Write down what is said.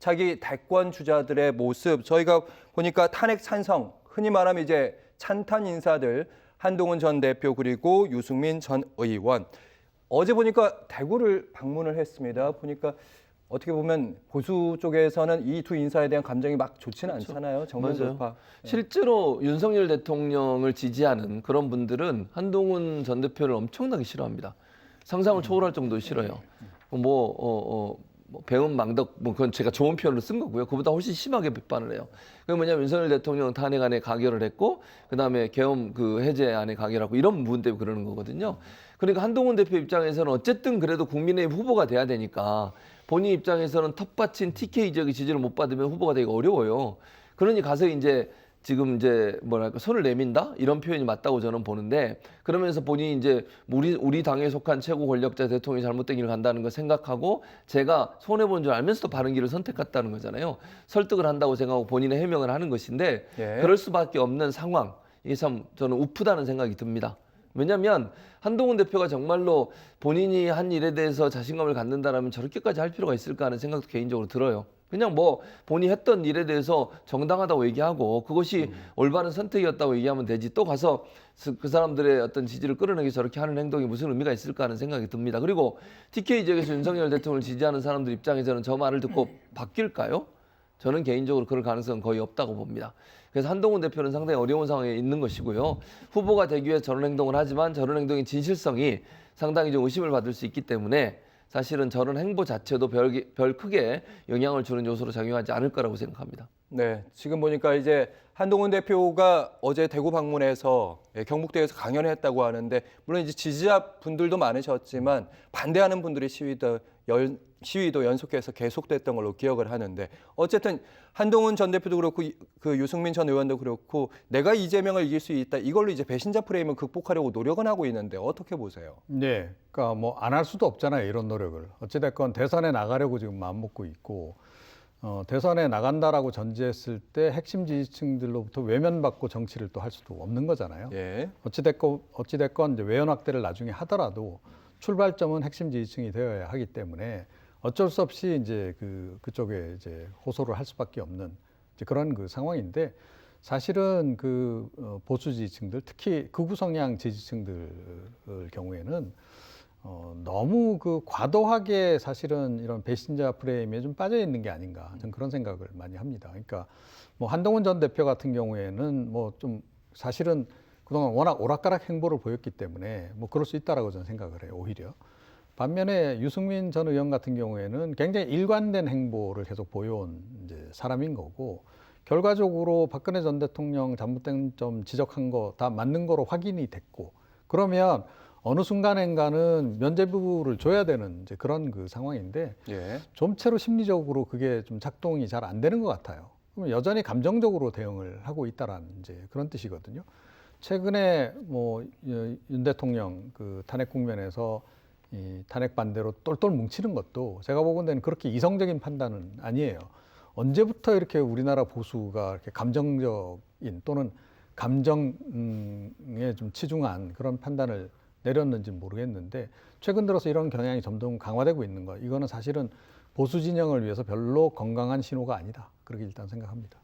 차기 대권 주자들의 모습 저희가 보니까 탄핵 찬성, 흔히 말하면 이제 찬탄 인사들 한동훈 전 대표 그리고 유승민 전 의원 어제 보니까 대구를 방문을 했습니다. 보니까 어떻게 보면 보수 쪽에서는 이 두 인사에 대한 감정이 막 좋지는 않잖아요. 정면 돌파. 실제로 윤석열 대통령을 지지하는 그런 분들은 한동훈 전 대표를 엄청나게 싫어합니다. 상상을 초월할 정도로 싫어요. 뭐 배은망덕, 뭐 그건 제가 좋은 표현으로 쓴 거고요. 그보다 훨씬 심하게 비판을 해요. 그게 뭐냐면 윤석열 대통령 탄핵안에 가결을 했고, 그 다음에 계엄 그 해제안에 가결하고 이런 부분 때문에 그러는 거거든요. 그러니까 한동훈 대표 입장에서는 어쨌든 그래도 국민의힘 후보가 돼야 되니까 본인 입장에서는 텃밭인 TK 지역의 지지를 못 받으면 후보가 되기가 어려워요. 그러니 가서 이제 지금 이제 뭐랄까 손을 내민다 이런 표현이 맞다고 저는 보는데, 그러면서 본인이 이제 우리 당에 속한 최고 권력자 대통령이 잘못된 길을 간다는 걸 생각하고 제가 손해 본 줄 알면서도 바른 길을 선택했다는 거잖아요. 설득을 한다고 생각하고 본인의 해명을 하는 것인데 그럴 수밖에 없는 상황. 이게 참 저는 우프다는 생각이 듭니다. 왜냐하면 한동훈 대표가 정말로 본인이 한 일에 대해서 자신감을 갖는다라면 저렇게까지 할 필요가 있을까 하는 생각도 개인적으로 들어요. 그냥 뭐 본인이 했던 일에 대해서 정당하다고 얘기하고 그것이 올바른 선택이었다고 얘기하면 되지, 또 가서 그 사람들의 어떤 지지를 끌어내기 위해서 저렇게 하는 행동이 무슨 의미가 있을까 하는 생각이 듭니다. 그리고 TK 지역에서 윤석열 대통령을 지지하는 사람들 입장에서는 저 말을 듣고 바뀔까요? 저는 개인적으로 그럴 가능성은 거의 없다고 봅니다. 그래서 한동훈 대표는 상당히 어려운 상황에 있는 것이고요. 후보가 되기 위해 저런 행동을 하지만 저런 행동의 진실성이 상당히 좀 의심을 받을 수 있기 때문에 사실은 저런 행보 자체도 별 크게 영향을 주는 요소로 작용하지 않을 거라고 생각합니다. 네, 지금 보니까 이제 한동훈 대표가 어제 대구 방문해서 경북대에서 강연을 했다고 하는데, 물론 이제 지지자 분들도 많으셨지만 반대하는 분들의 시위도 연속해서 계속됐던 걸로 기억을 하는데, 어쨌든 한동훈 전 대표도 그렇고 그 유승민 전 의원도 그렇고 내가 이재명을 이길 수 있다, 이걸로 이제 배신자 프레임을 극복하려고 노력은 하고 있는데 어떻게 보세요? 네, 그러니까 뭐 안 할 수도 없잖아요, 이런 노력을. 어찌됐건 대선에 나가려고 지금 마음먹고 있고, 대선에 나간다라고 전제했을 때 핵심 지지층들로부터 외면받고 정치를 또 할 수도 없는 거잖아요. 예. 어찌됐건 이제 외연 확대를 나중에 하더라도 출발점은 핵심 지지층이 되어야 하기 때문에 어쩔 수 없이 이제 그쪽에 이제 호소를 할 수밖에 없는 이제 그런 그 상황인데, 사실은 보수 지지층들, 특히 극우 성향 지지층들 경우에는 너무 과도하게 사실은 이런 배신자 프레임에 좀 빠져 있는 게 아닌가, 저는 그런 생각을 많이 합니다. 그러니까 뭐 한동훈 전 대표 같은 경우에는 뭐 좀 사실은 그동안 워낙 오락가락 행보를 보였기 때문에 뭐 그럴 수 있다라고 저는 생각을 해요, 오히려. 반면에 유승민 전 의원 같은 경우에는 굉장히 일관된 행보를 계속 보여온 이제 사람인 거고, 결과적으로 박근혜 전 대통령 잘못된 점 지적한 거 다 맞는 거로 확인이 됐고, 그러면 어느 순간엔가는 면죄부를 줘야 되는 이제 그런 상황인데, 좀채로 심리적으로 그게 좀 작동이 잘 안 되는 것 같아요. 그러면 여전히 감정적으로 대응을 하고 있다라는 이제 그런 뜻이거든요. 최근에 뭐 윤 대통령 탄핵 국면에서 이 탄핵 반대로 똘똘 뭉치는 것도 제가 보건대는 그렇게 이성적인 판단은 아니에요. 언제부터 이렇게 우리나라 보수가 이렇게 감정적인 또는 감정에 좀 치중한 그런 판단을 내렸는지 모르겠는데, 최근 들어서 이런 경향이 점점 강화되고 있는 거, 이거는 사실은 보수 진영을 위해서 별로 건강한 신호가 아니다, 그렇게 일단 생각합니다.